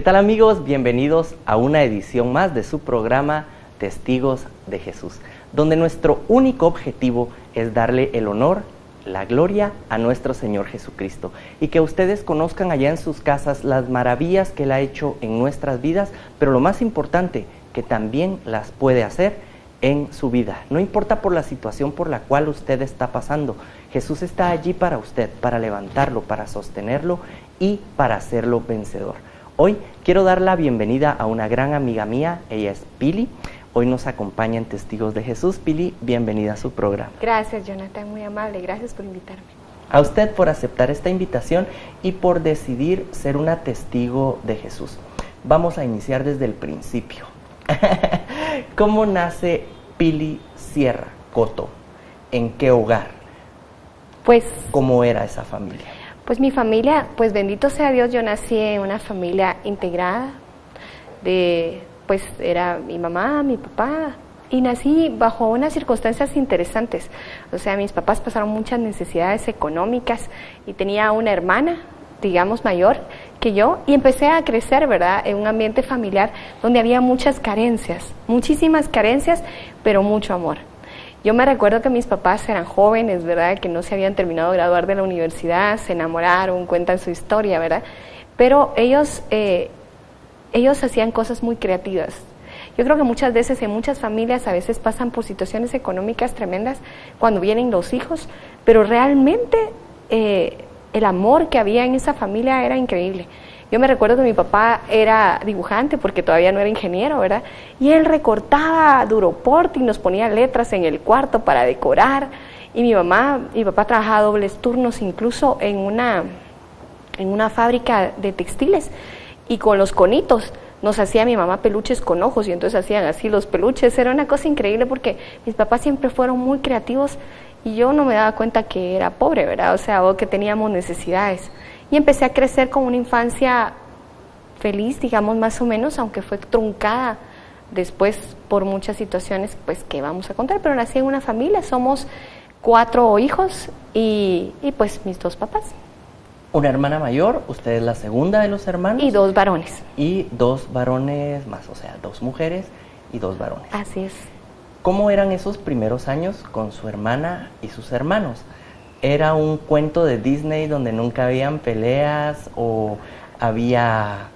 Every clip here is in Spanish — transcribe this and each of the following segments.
tal amigos? Bienvenidos a una edición más de su programa Testigos de Jesús, donde nuestro único objetivo es darle el honor, la gloria a nuestro Señor Jesucristo y que ustedes conozcan allá en sus casas las maravillas que Él ha hecho en nuestras vidas, pero lo más importante, que también las puede hacer en su vida. No importa por la situación por la cual usted está pasando, Jesús está allí para usted, para levantarlo, para sostenerlo y para hacerlo vencedor. Hoy quiero dar la bienvenida a una gran amiga mía, ella es Pili. Hoy nos acompaña en Testigos de Jesús. Pili, bienvenida a su programa. Gracias, Jonathan, muy amable, gracias por invitarme. A usted por aceptar esta invitación y por decidir ser una testigo de Jesús. Vamos a iniciar desde el principio. ¿Cómo nace Pili Sierra Coto? ¿En qué hogar? Pues, ¿cómo era esa familia? Pues mi familia, pues bendito sea Dios, yo nací en una familia integrada, pues era mi mamá, mi papá, y nací bajo unas circunstancias interesantes. O sea, mis papás pasaron muchas necesidades económicas y tenía una hermana, digamos, mayor que yo, y empecé a crecer, ¿verdad?, en un ambiente familiar donde había muchas carencias, muchísimas carencias, pero mucho amor. Yo me recuerdo que mis papás eran jóvenes, ¿verdad?, que no se habían terminado de graduar de la universidad, se enamoraron, cuentan su historia, ¿verdad?, pero ellos hacían cosas muy creativas. Yo creo que muchas veces en muchas familias a veces pasan por situaciones económicas tremendas cuando vienen los hijos, pero realmente el amor que había en esa familia era increíble. Yo me recuerdo que mi papá era dibujante porque todavía no era ingeniero, ¿verdad? Y él recortaba duroporte y nos ponía letras en el cuarto para decorar. Y mi papá trabajaba dobles turnos incluso en una fábrica de textiles. Y con los conitos nos hacía mi mamá peluches con ojos y entonces hacían así los peluches. Era una cosa increíble porque mis papás siempre fueron muy creativos y yo no me daba cuenta que era pobre, ¿verdad? O sea, o que teníamos necesidades. Y empecé a crecer con una infancia feliz, digamos, más o menos, aunque fue truncada después por muchas situaciones pues que vamos a contar, pero nací en una familia, somos 4 hijos y pues mis 2 papás. Una hermana mayor, usted es la segunda de los hermanos. Y 2 varones. Y 2 varones más, o sea, 2 mujeres y 2 varones. Así es. ¿Cómo eran esos primeros años con su hermana y sus hermanos? ¿Era un cuento de Disney donde nunca habían peleas o había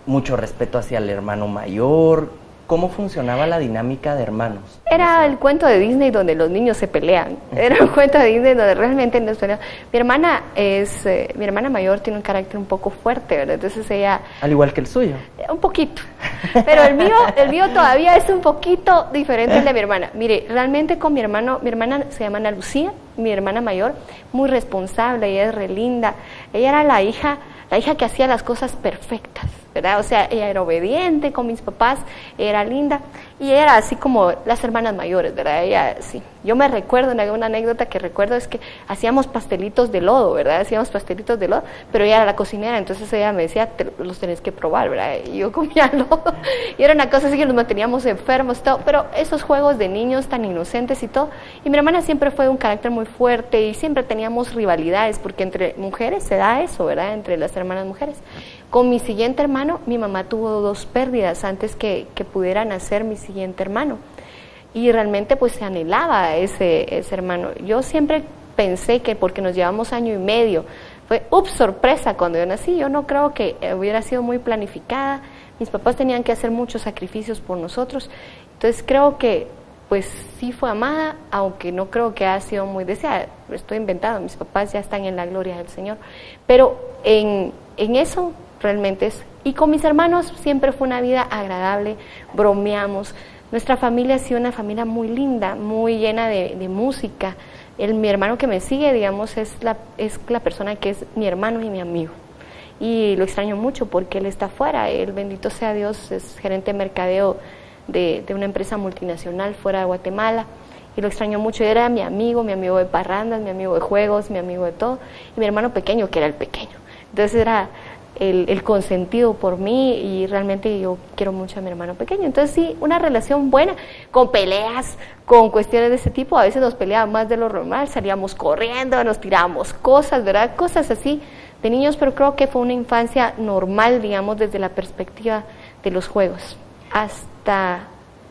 mucho respeto hacia el hermano mayor? ¿Cómo funcionaba la dinámica de hermanos? Era el cuento de Disney donde los niños se pelean. Era un cuento de Disney donde realmente no se pelean. Mi hermana mayor tiene un carácter un poco fuerte, ¿verdad? Entonces ella... Al igual que el suyo. Un poquito. Pero el mío todavía es un poquito diferente al de mi hermana. Mire, realmente con mi hermana se llama Ana Lucía, mi hermana mayor, muy responsable, ella es re linda. Ella era la hija que hacía las cosas perfectas, ¿verdad? O sea, ella era obediente con mis papás, era linda, y ella era así como las hermanas mayores, ¿verdad? Ella, sí. Yo me recuerdo, una anécdota que recuerdo es que hacíamos pastelitos de lodo, ¿verdad? Hacíamos pastelitos de lodo, pero ella era la cocinera, entonces ella me decía, los tenés que probar, ¿verdad? Y yo comía lodo, y era una cosa así que nos manteníamos enfermos y todo, pero esos juegos de niños tan inocentes y todo, y mi hermana siempre fue de un carácter muy fuerte, y siempre teníamos rivalidades, porque entre mujeres se da eso, ¿verdad? Entre las hermanas mujeres. Con mi siguiente hermano, mi mamá tuvo 2 pérdidas antes que pudiera nacer mi siguiente hermano. Y realmente pues se anhelaba ese hermano. Yo siempre pensé que porque nos llevamos año y medio, fue sorpresa cuando yo nací. Yo no creo que hubiera sido muy planificada. Mis papás tenían que hacer muchos sacrificios por nosotros. Entonces creo que pues sí fue amada, aunque no creo que haya sido muy deseada. Estoy inventando, mis papás ya están en la gloria del Señor. Pero en eso realmente es. Y con mis hermanos siempre fue una vida agradable, bromeamos. Nuestra familia ha sido una familia muy linda, muy llena de música. Mi hermano que me sigue, digamos, es la persona que es mi hermano y mi amigo. Y lo extraño mucho porque él está afuera. Él, bendito sea Dios, es gerente de mercadeo de una empresa multinacional fuera de Guatemala. Y lo extraño mucho. Era mi amigo de parrandas, mi amigo de juegos, mi amigo de todo. Y mi hermano pequeño, que era el pequeño. Entonces era el consentido por mí y realmente yo quiero mucho a mi hermano pequeño. Entonces sí, una relación buena, con peleas, con cuestiones de ese tipo. A veces nos peleábamos más de lo normal, salíamos corriendo, nos tirábamos cosas, ¿verdad? Cosas así de niños, pero creo que fue una infancia normal, digamos, desde la perspectiva de los juegos, hasta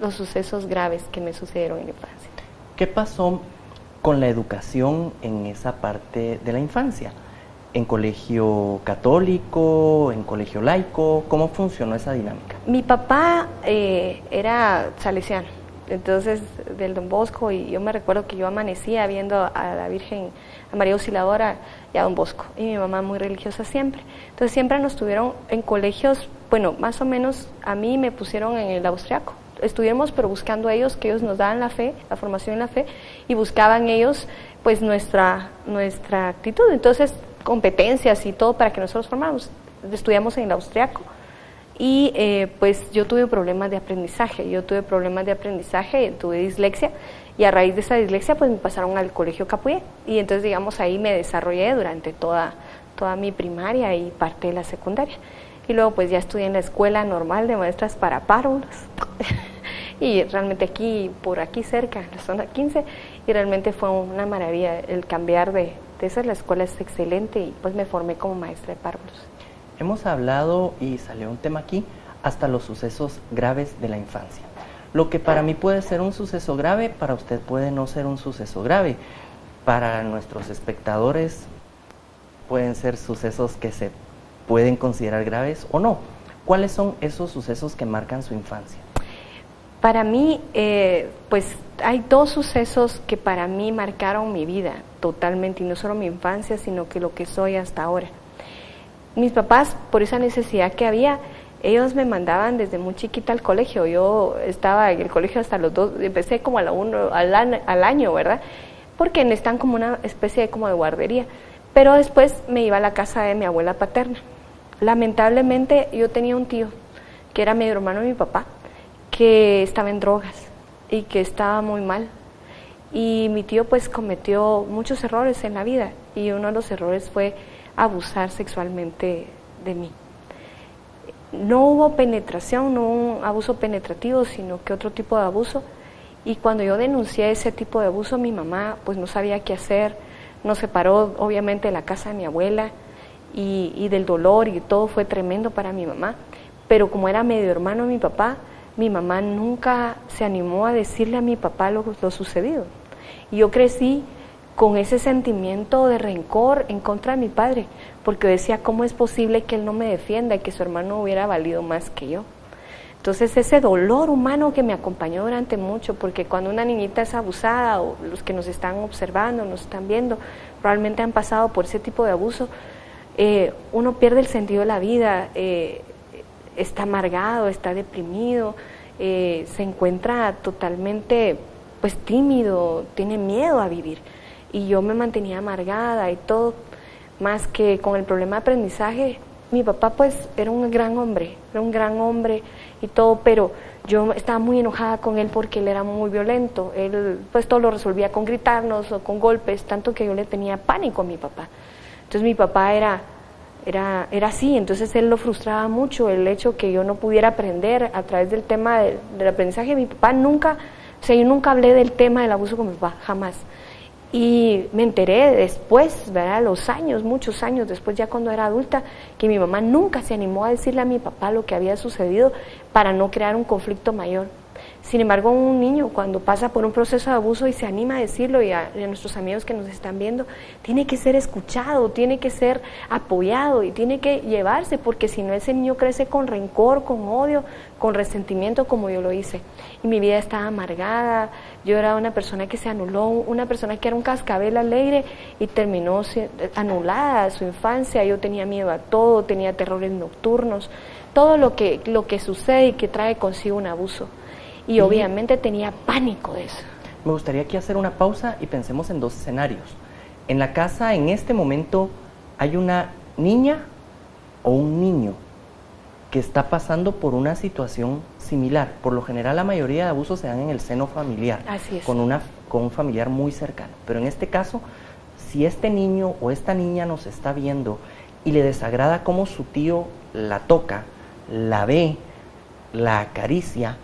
los sucesos graves que me sucedieron en la infancia. ¿Qué pasó con la educación en esa parte de la infancia? ¿En colegio católico, en colegio laico? ¿Cómo funcionó esa dinámica? Mi papá era salesiano, entonces del Don Bosco, y yo me recuerdo que yo amanecía viendo a la Virgen, a María Auxiliadora y a Don Bosco, y mi mamá muy religiosa siempre. Entonces siempre nos tuvieron en colegios, bueno, más o menos a mí me pusieron en el austriaco. Estuvimos pero buscando a ellos, que ellos nos daban la fe, la formación en la fe, y buscaban ellos pues nuestra actitud, entonces competencias y todo para que nosotros formáramos. Estudiamos en el austriaco y pues yo tuve problemas de aprendizaje, tuve dislexia, y a raíz de esa dislexia pues me pasaron al colegio Capué, y entonces digamos ahí me desarrollé durante toda mi primaria y parte de la secundaria. Y luego pues ya estudié en la escuela normal de maestras para párvulos y realmente por aquí cerca, en la zona 15, y realmente fue una maravilla el cambiar de esa. La escuela es excelente y pues me formé como maestra de párvulos. Hemos hablado, y salió un tema aquí, hasta los sucesos graves de la infancia. Lo que para mí puede ser un suceso grave, para usted puede no ser un suceso grave. Para nuestros espectadores pueden ser sucesos que se pueden considerar graves o no. ¿Cuáles son esos sucesos que marcan su infancia? Para mí, pues hay dos sucesos que para mí marcaron mi vida totalmente, y no solo mi infancia, sino que lo que soy hasta ahora. Mis papás, por esa necesidad que había, ellos me mandaban desde muy chiquita al colegio. Yo estaba en el colegio hasta los 2, empecé como al año, ¿verdad? Porque necesitan como una especie de guardería. Pero después me iba a la casa de mi abuela paterna. Lamentablemente yo tenía un tío que era medio hermano de mi papá, que estaba en drogas y que estaba muy mal. Y mi tío pues cometió muchos errores en la vida, y uno de los errores fue abusar sexualmente de mí. No hubo penetración, no hubo un abuso penetrativo, sino que otro tipo de abuso. Y cuando yo denuncié ese tipo de abuso, mi mamá pues no sabía qué hacer, nos separó obviamente de la casa de mi abuela, y del dolor y todo fue tremendo para mi mamá. Pero como era medio hermano de mi papá, mi mamá nunca se animó a decirle a mi papá lo sucedido. Y yo crecí con ese sentimiento de rencor en contra de mi padre, porque decía, ¿cómo es posible que él no me defienda y que su hermano hubiera valido más que yo? Entonces ese dolor humano que me acompañó durante mucho, porque cuando una niñita es abusada, o los que nos están observando, nos están viendo, probablemente han pasado por ese tipo de abuso, uno pierde el sentido de la vida, está amargado, está deprimido, se encuentra totalmente pues tímido, tiene miedo a vivir. Y yo me mantenía amargada y todo, más que con el problema de aprendizaje. Mi papá pues era un gran hombre y todo, pero yo estaba muy enojada con él porque él era muy violento. Él pues todo lo resolvía con gritarnos o con golpes, tanto que yo le tenía pánico a mi papá. Entonces mi papá era así, entonces él lo frustraba mucho, el hecho que yo no pudiera aprender a través del tema del aprendizaje. Mi papá nunca, o sea, yo nunca hablé del tema del abuso con mi papá, jamás. Y me enteré después, ¿verdad? Muchos años después, ya cuando era adulta, que mi mamá nunca se animó a decirle a mi papá lo que había sucedido para no crear un conflicto mayor. Sin embargo, un niño cuando pasa por un proceso de abuso y se anima a decirlo, y a nuestros amigos que nos están viendo, tiene que ser escuchado, tiene que ser apoyado y tiene que llevarse, porque si no ese niño crece con rencor, con odio, con resentimiento, como yo lo hice. Y mi vida estaba amargada, yo era una persona que se anuló, una persona que era un cascabel alegre y terminó anulada su infancia. Yo tenía miedo a todo, tenía terrores nocturnos, todo lo que sucede y que trae consigo un abuso. Y obviamente tenía pánico de eso. Me gustaría aquí hacer una pausa y pensemos en dos escenarios. En la casa, en este momento, hay una niña o un niño que está pasando por una situación similar. Por lo general, la mayoría de abusos se dan en el seno familiar. Así es. Con un familiar muy cercano. Pero en este caso, si este niño o esta niña nos está viendo y le desagrada cómo su tío la toca, la ve, la acaricia,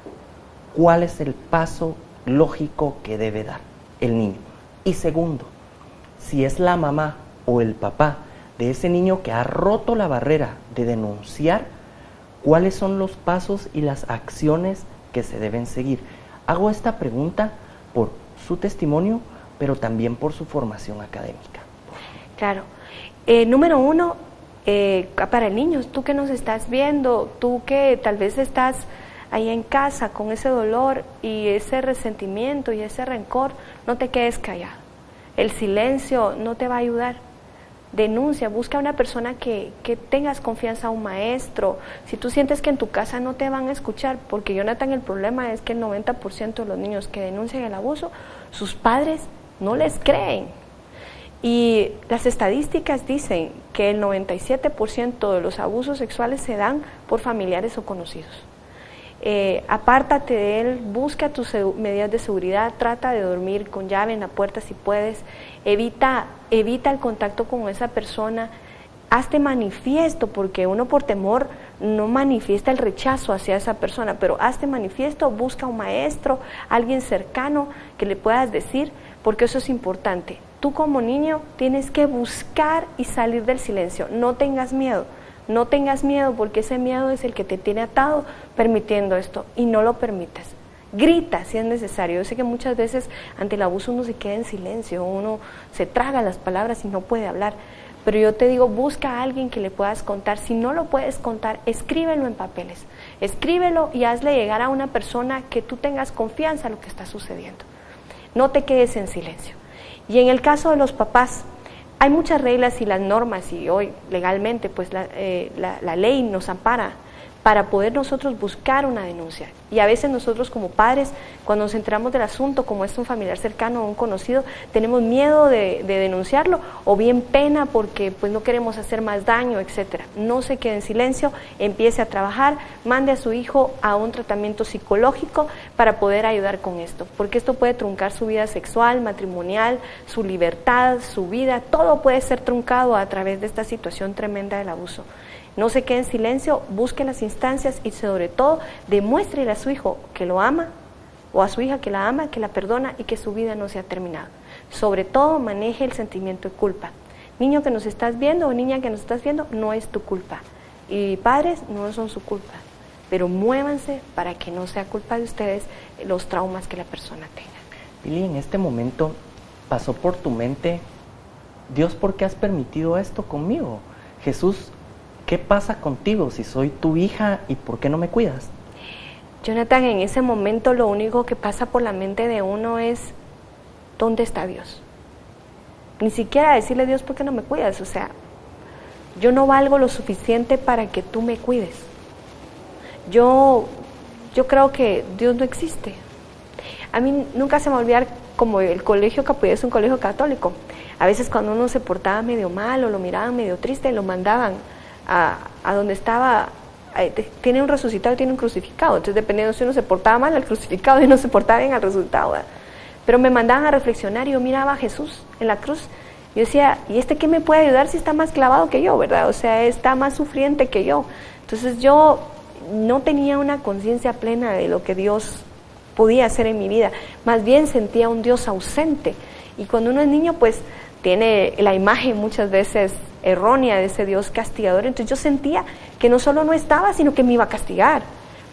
¿cuál es el paso lógico que debe dar el niño? Y segundo, si es la mamá o el papá de ese niño que ha roto la barrera de denunciar, cuáles son los pasos y las acciones que se deben seguir. Hago esta pregunta por su testimonio, pero también por su formación académica. Claro. Número uno, para el niño, tú que nos estás viendo, tú que tal vez estás ahí en casa con ese dolor y ese resentimiento y ese rencor, no te quedes callado. El silencio no te va a ayudar. Denuncia, busca a una persona que tengas confianza, un maestro. Si tú sientes que en tu casa no te van a escuchar, porque Jonathan, el problema es que el 90% de los niños que denuncian el abuso, sus padres no les creen. Y las estadísticas dicen que el 97% de los abusos sexuales se dan por familiares o conocidos. Apártate de él, busca tus medidas de seguridad, trata de dormir con llave en la puerta si puedes, evita el contacto con esa persona, hazte manifiesto, porque uno por temor no manifiesta el rechazo hacia esa persona, pero hazte manifiesto, busca un maestro, alguien cercano que le puedas decir, porque eso es importante. Tú como niño tienes que buscar y salir del silencio, no tengas miedo. No tengas miedo, porque ese miedo es el que te tiene atado permitiendo esto, y no lo permitas. Grita si es necesario. Yo sé que muchas veces ante el abuso uno se queda en silencio, uno se traga las palabras y no puede hablar, pero yo te digo, busca a alguien que le puedas contar. Si no lo puedes contar, escríbelo en papeles, escríbelo y hazle llegar a una persona que tú tengas confianza en lo que está sucediendo. No te quedes en silencio. Y en el caso de los papás, hay muchas reglas y las normas, y hoy legalmente pues la ley nos ampara para poder nosotros buscar una denuncia. Y a veces nosotros como padres, cuando nos enteramos del asunto, como es un familiar cercano o un conocido, tenemos miedo de denunciarlo, o bien pena porque pues no queremos hacer más daño, etcétera. No se quede en silencio, empiece a trabajar, mande a su hijo a un tratamiento psicológico para poder ayudar con esto, porque esto puede truncar su vida sexual, matrimonial, su libertad, su vida, todo puede ser truncado a través de esta situación tremenda del abuso. No se quede en silencio, busque las instancias y sobre todo demuéstrele a su hijo que lo ama, o a su hija que la ama, que la perdona y que su vida no se ha terminado. Sobre todo maneje el sentimiento de culpa. Niño que nos estás viendo o niña que nos estás viendo, no es tu culpa. Y padres no son su culpa, pero muévanse para que no sea culpa de ustedes los traumas que la persona tenga. Pili, en este momento pasó por tu mente, Dios, ¿por qué has permitido esto conmigo? Jesús, ¿qué pasa contigo si soy tu hija y por qué no me cuidas? Jonathan, en ese momento lo único que pasa por la mente de uno es, ¿dónde está Dios? Ni siquiera decirle a Dios, ¿por qué no me cuidas? O sea, yo no valgo lo suficiente para que tú me cuides. Yo creo que Dios no existe. A mí nunca se me va a olvidar, como el colegio Capullé es un colegio católico. A veces cuando uno se portaba medio mal o lo miraban medio triste, lo mandaban a donde estaba, tiene un resucitado y tiene un crucificado, entonces dependiendo si uno se portaba mal al crucificado y no se portaba bien al resucitado, ¿verdad? Pero me mandaban a reflexionar y yo miraba a Jesús en la cruz y yo decía, ¿y este qué me puede ayudar si está más clavado que yo, verdad? O sea, está más sufriente que yo. Entonces yo no tenía una conciencia plena de lo que Dios podía hacer en mi vida, más bien sentía un Dios ausente, y cuando uno es niño pues tiene la imagen muchas veces errónea de ese Dios castigador, entonces yo sentía que no solo no estaba, sino que me iba a castigar,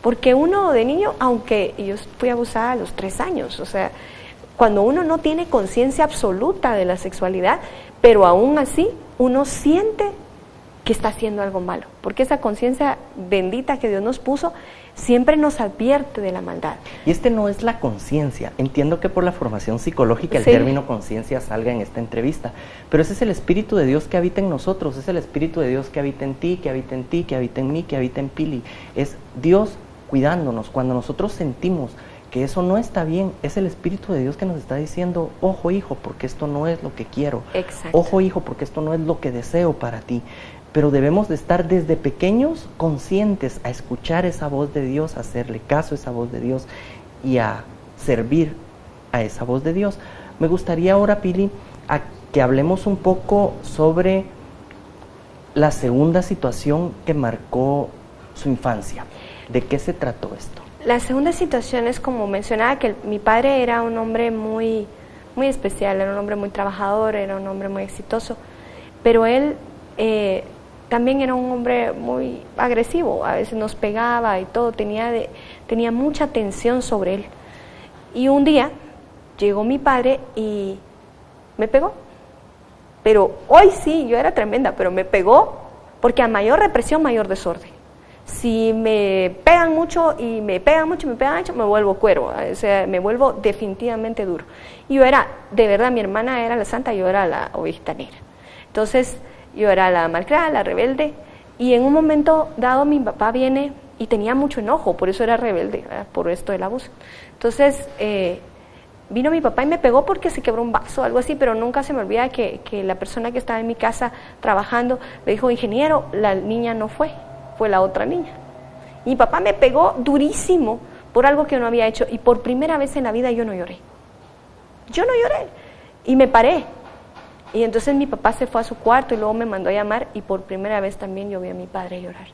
porque uno de niño, aunque yo fui abusada a los 3 años, o sea, cuando uno no tiene conciencia absoluta de la sexualidad, pero aún así uno siente que está haciendo algo malo, porque esa conciencia bendita que Dios nos puso siempre nos advierte de la maldad. Y no es la conciencia. Entiendo que por la formación psicológica el sí, término conciencia salga en esta entrevista, pero ese es el Espíritu de Dios que habita en nosotros, es el Espíritu de Dios que habita en ti, que habita en ti, que habita en mí, que habita en Pili. Es Dios cuidándonos. Cuando nosotros sentimos que eso no está bien, es el Espíritu de Dios que nos está diciendo, ojo hijo, porque esto no es lo que quiero. Exacto. Ojo hijo, porque esto no es lo que deseo para ti. Pero debemos de estar desde pequeños conscientes a escuchar esa voz de Dios, a hacerle caso a esa voz de Dios y a servir a esa voz de Dios. Me gustaría ahora, Pili, a que hablemos un poco sobre la segunda situación que marcó su infancia. ¿De qué se trató esto? La segunda situación es, como mencionaba, que mi padre era un hombre muy, muy especial, era un hombre muy trabajador, era un hombre muy exitoso, pero él también era un hombre muy agresivo, a veces nos pegaba y todo, tenía mucha tensión sobre él. Y un día llegó mi padre y me pegó. Pero hoy sí, yo era tremenda, pero me pegó porque a mayor represión, mayor desorden. Si me pegan mucho y me pegan mucho, me vuelvo cuervo, o sea, me vuelvo definitivamente duro. Y yo era, de verdad, mi hermana era la santa, yo era la ovejita negra. Entonces, yo era la malcriada, la rebelde, y en un momento dado mi papá viene y tenía mucho enojo, por eso era rebelde, ¿verdad? Por esto del abuso. Entonces, vino mi papá y me pegó porque se quebró un vaso o algo así, pero nunca se me olvida que la persona que estaba en mi casa trabajando le dijo, ingeniero, la niña no fue la otra niña. Y mi papá me pegó durísimo por algo que yo no había hecho, y por primera vez en la vida yo no lloré. Yo no lloré, y me paré. Y entonces mi papá se fue a su cuarto y luego me mandó a llamar, y por primera vez también yo vi a mi padre llorar.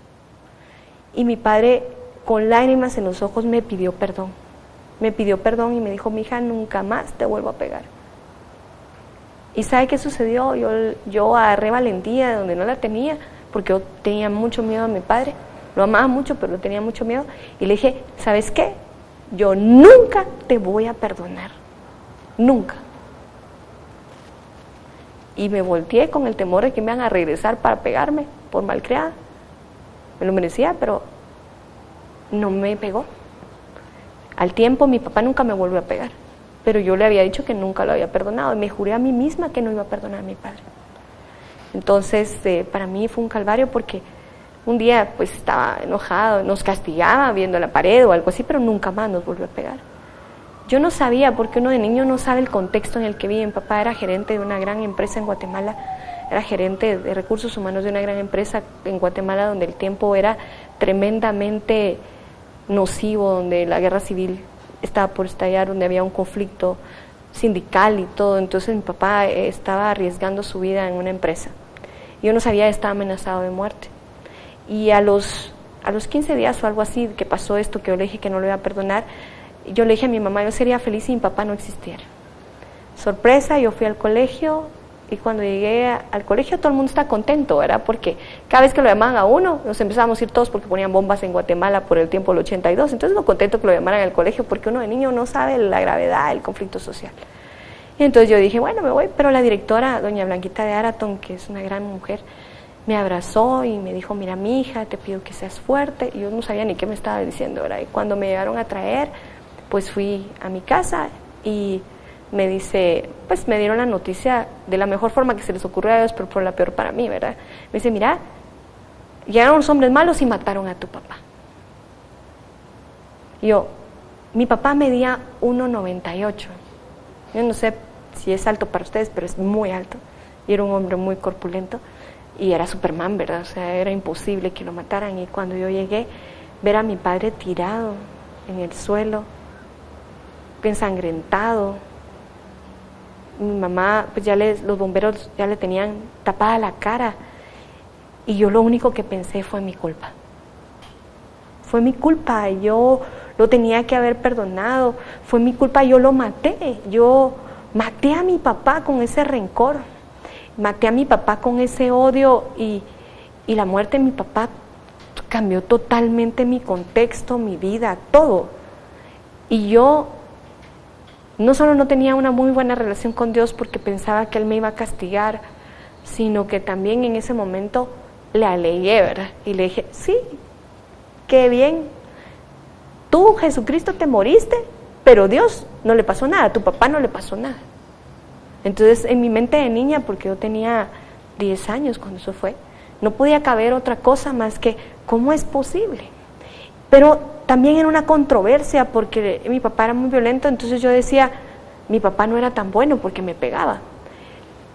Y mi padre, con lágrimas en los ojos, me pidió perdón. Me pidió perdón y me dijo, mija, nunca más te vuelvo a pegar. ¿Y sabe qué sucedió? Yo agarré valentía de donde no la tenía, porque yo tenía mucho miedo a mi padre. Lo amaba mucho, pero tenía mucho miedo. Y le dije, ¿sabes qué? Yo nunca te voy a perdonar. Nunca. Y me volteé con el temor de que me iban a regresar para pegarme por malcriada. Me lo merecía, pero no me pegó. Al tiempo mi papá nunca me volvió a pegar, pero yo le había dicho que nunca lo había perdonado y me juré a mí misma que no iba a perdonar a mi padre. Entonces para mí fue un calvario, porque un día pues estaba enojado, nos castigaba viendo la pared o algo así, pero nunca más nos volvió a pegar. Yo no sabía, porque uno de niño no sabe el contexto en el que vive. Mi papá era gerente de una gran empresa en Guatemala, era gerente de recursos humanos de una gran empresa en Guatemala, donde el tiempo era tremendamente nocivo, donde la guerra civil estaba por estallar, donde había un conflicto sindical y todo. Entonces mi papá estaba arriesgando su vida en una empresa. Yo no sabía que estaba amenazado de muerte. Y a los 15 días o algo así que pasó esto, que yo le dije que no lo iba a perdonar, yo le dije a mi mamá, yo sería feliz si mi papá no existiera. Sorpresa, yo fui al colegio, y cuando llegué al colegio todo el mundo está contento, ¿verdad? Porque cada vez que lo llamaban a uno, nos empezábamos a ir todos porque ponían bombas en Guatemala por el tiempo del 82. Entonces lo contento que lo llamaran al colegio, porque uno de niño no sabe la gravedad del conflicto social. Y entonces yo dije, bueno, me voy, pero la directora, doña Blanquita de Araton, que es una gran mujer, me abrazó y me dijo, mira, mi hija, te pido que seas fuerte. Y yo no sabía ni qué me estaba diciendo, ¿verdad? Y cuando me llegaron a traer, pues fui a mi casa y me dice, pues me dieron la noticia de la mejor forma que se les ocurrió a ellos, pero por la peor para mí, ¿verdad? Me dice, mira, llegaron los hombres malos y mataron a tu papá. Y yo, mi papá medía 1,98. Yo no sé si es alto para ustedes, pero es muy alto. Y era un hombre muy corpulento. Y era Superman, ¿verdad? O sea, era imposible que lo mataran. Y cuando yo llegué, ver a mi padre tirado en el suelo, ensangrentado. Mi mamá, pues los bomberos ya le tenían tapada la cara. Y yo lo único que pensé fue mi culpa. Fue mi culpa, yo lo tenía que haber perdonado. Fue mi culpa, yo lo maté. Yo maté a mi papá con ese rencor. Maté a mi papá con ese odio, y la muerte de mi papá cambió totalmente mi contexto, mi vida, todo. Y yo no solo no tenía una muy buena relación con Dios porque pensaba que Él me iba a castigar, sino que también en ese momento le alegué, ¿verdad? Y le dije, sí, qué bien, tú, Jesucristo, te moriste, pero Dios no le pasó nada, a tu papá no le pasó nada. Entonces en mi mente de niña, porque yo tenía 10 años cuando eso fue, no podía caber otra cosa más que, ¿cómo es posible? Pero también era una controversia porque mi papá era muy violento, entonces yo decía, mi papá no era tan bueno porque me pegaba.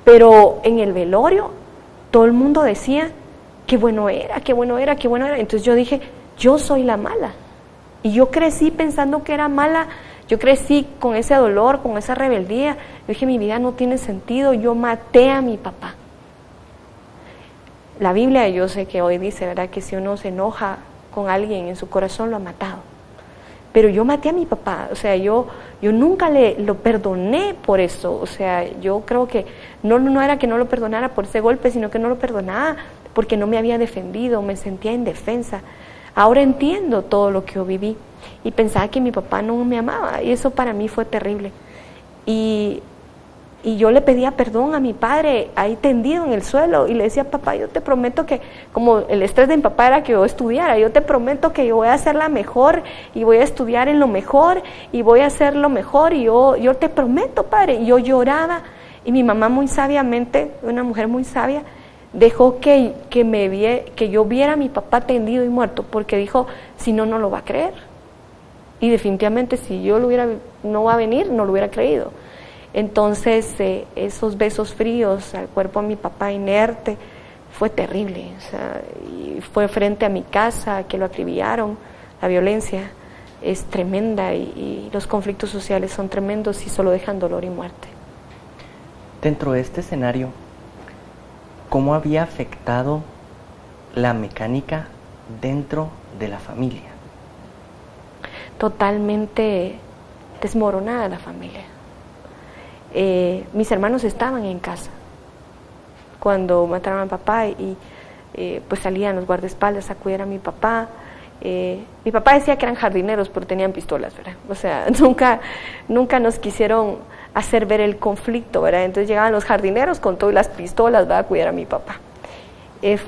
Pero en el velorio todo el mundo decía, qué bueno era, qué bueno era, qué bueno era. Entonces yo dije, yo soy la mala. Y yo crecí pensando que era mala, yo crecí con ese dolor, con esa rebeldía. Yo dije, mi vida no tiene sentido, yo maté a mi papá. La Biblia, yo sé que hoy dice, ¿verdad?, que si uno se enoja con alguien en su corazón lo ha matado. Pero yo maté a mi papá, o sea, yo yo nunca lo perdoné por eso. O sea, yo creo que no era que no lo perdonara por ese golpe, sino que no lo perdonaba porque no me había defendido, me sentía indefensa. Ahora entiendo todo lo que yo viví y pensaba que mi papá no me amaba, y eso para mí fue terrible. Y yo le pedía perdón a mi padre ahí tendido en el suelo, y le decía: papá, yo te prometo que, como el estrés de mi papá era que yo estudiara, yo te prometo que yo voy a hacer la mejor y voy a estudiar en lo mejor y voy a hacer lo mejor, y yo te prometo, padre. Y yo lloraba, y mi mamá, muy sabiamente, una mujer muy sabia, dejó que yo viera a mi papá tendido y muerto, porque dijo: si no, no lo va a creer. Y definitivamente, si yo no va a venir, no lo hubiera creído. Entonces, esos besos fríos al cuerpo de mi papá inerte fue terrible. O sea, y fue frente a mi casa que lo acribillaron. La violencia es tremenda, y los conflictos sociales son tremendos y solo dejan dolor y muerte. Dentro de este escenario, ¿cómo había afectado la mecánica dentro de la familia? Totalmente desmoronada la familia. Mis hermanos estaban en casa cuando mataron a mi papá, y pues salían los guardaespaldas a cuidar a mi papá. Mi papá decía que eran jardineros, pero tenían pistolas, ¿verdad? O sea, nunca nos quisieron hacer ver el conflicto, ¿verdad? Entonces llegaban los jardineros con todas las pistolas, ¿verdad?, a cuidar a mi papá.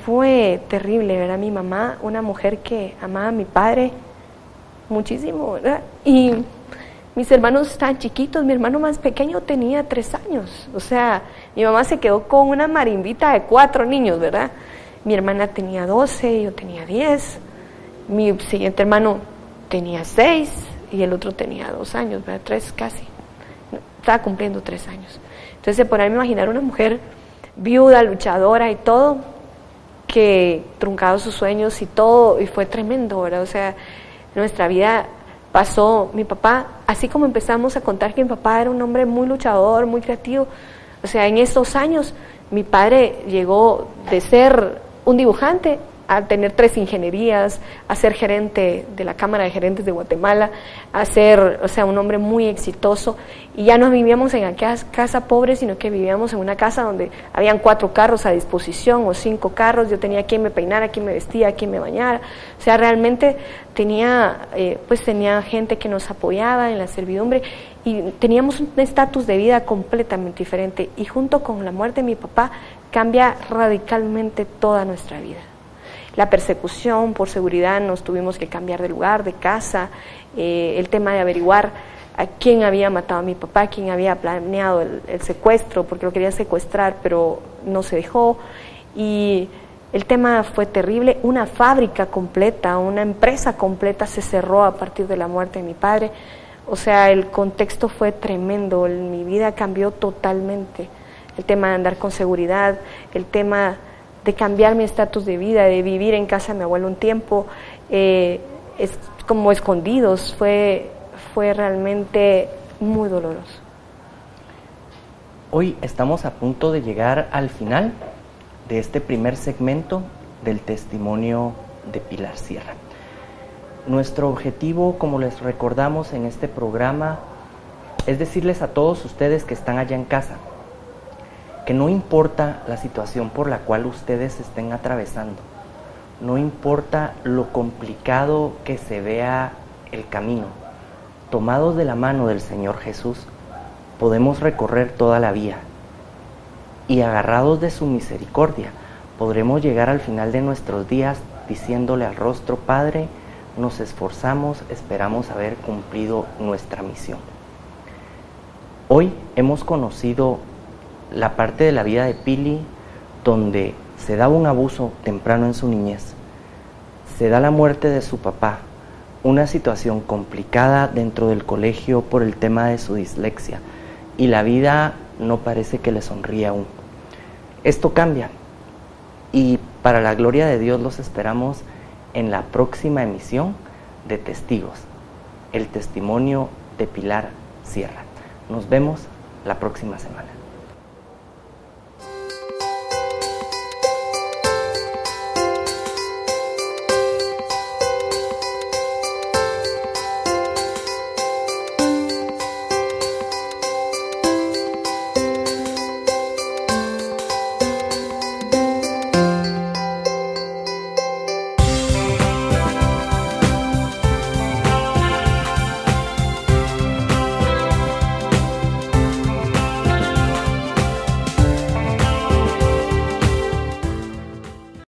Fue terrible, ¿verdad? Mi mamá, una mujer que amaba a mi padre muchísimo, ¿verdad? Y mis hermanos estaban chiquitos. Mi hermano más pequeño tenía 3 años. O sea, mi mamá se quedó con una marimbita de 4 niños, ¿verdad? Mi hermana tenía 12, yo tenía 10. Mi siguiente hermano tenía 6 y el otro tenía 2 años, ¿verdad? 3 casi. Estaba cumpliendo 3 años. Entonces se podrán imaginar una mujer viuda, luchadora y todo, que truncado sus sueños y todo, y fue tremendo, ¿verdad? O sea, nuestra vida pasó, mi papá, así como empezamos a contar que mi papá era un hombre muy luchador, muy creativo, o sea, en estos años mi padre llegó de ser un dibujante a tener 3 ingenierías, a ser gerente de la Cámara de Gerentes de Guatemala, a ser, o sea, un hombre muy exitoso, y ya no vivíamos en aquella casa pobre, sino que vivíamos en una casa donde habían 4 carros a disposición o 5 carros. Yo tenía quien me peinara, quien me vestía, quien me bañara. O sea, realmente tenía gente que nos apoyaba en la servidumbre, y teníamos un estatus de vida completamente diferente. Y junto con la muerte de mi papá cambia radicalmente toda nuestra vida. La persecución por seguridad, nos tuvimos que cambiar de lugar, de casa, el tema de averiguar a quién había matado a mi papá, quién había planeado el secuestro, porque lo querían secuestrar, pero no se dejó, y el tema fue terrible. Una fábrica completa, una empresa completa se cerró a partir de la muerte de mi padre. O sea, el contexto fue tremendo, mi vida cambió totalmente. El tema de andar con seguridad, el tema de cambiar mi estatus de vida, de vivir en casa de mi abuelo un tiempo, es como escondidos, fue realmente muy doloroso. Hoy estamos a punto de llegar al final de este primer segmento del testimonio de Pilar Sierra. Nuestro objetivo, como les recordamos en este programa, es decirles a todos ustedes que están allá en casa, que no importa la situación por la cual ustedes estén atravesando, no importa lo complicado que se vea el camino, tomados de la mano del Señor Jesús, podemos recorrer toda la vía, y agarrados de su misericordia, podremos llegar al final de nuestros días diciéndole al rostro: Padre, nos esforzamos, esperamos haber cumplido nuestra misión. Hoy hemos conocido la parte de la vida de Pili donde se da un abuso temprano en su niñez, se da la muerte de su papá, una situación complicada dentro del colegio por el tema de su dislexia, y la vida no parece que le sonríe aún. Esto cambia, y para la gloria de Dios los esperamos en la próxima emisión de Testigos, el testimonio de Pilar Sierra. Nos vemos la próxima semana.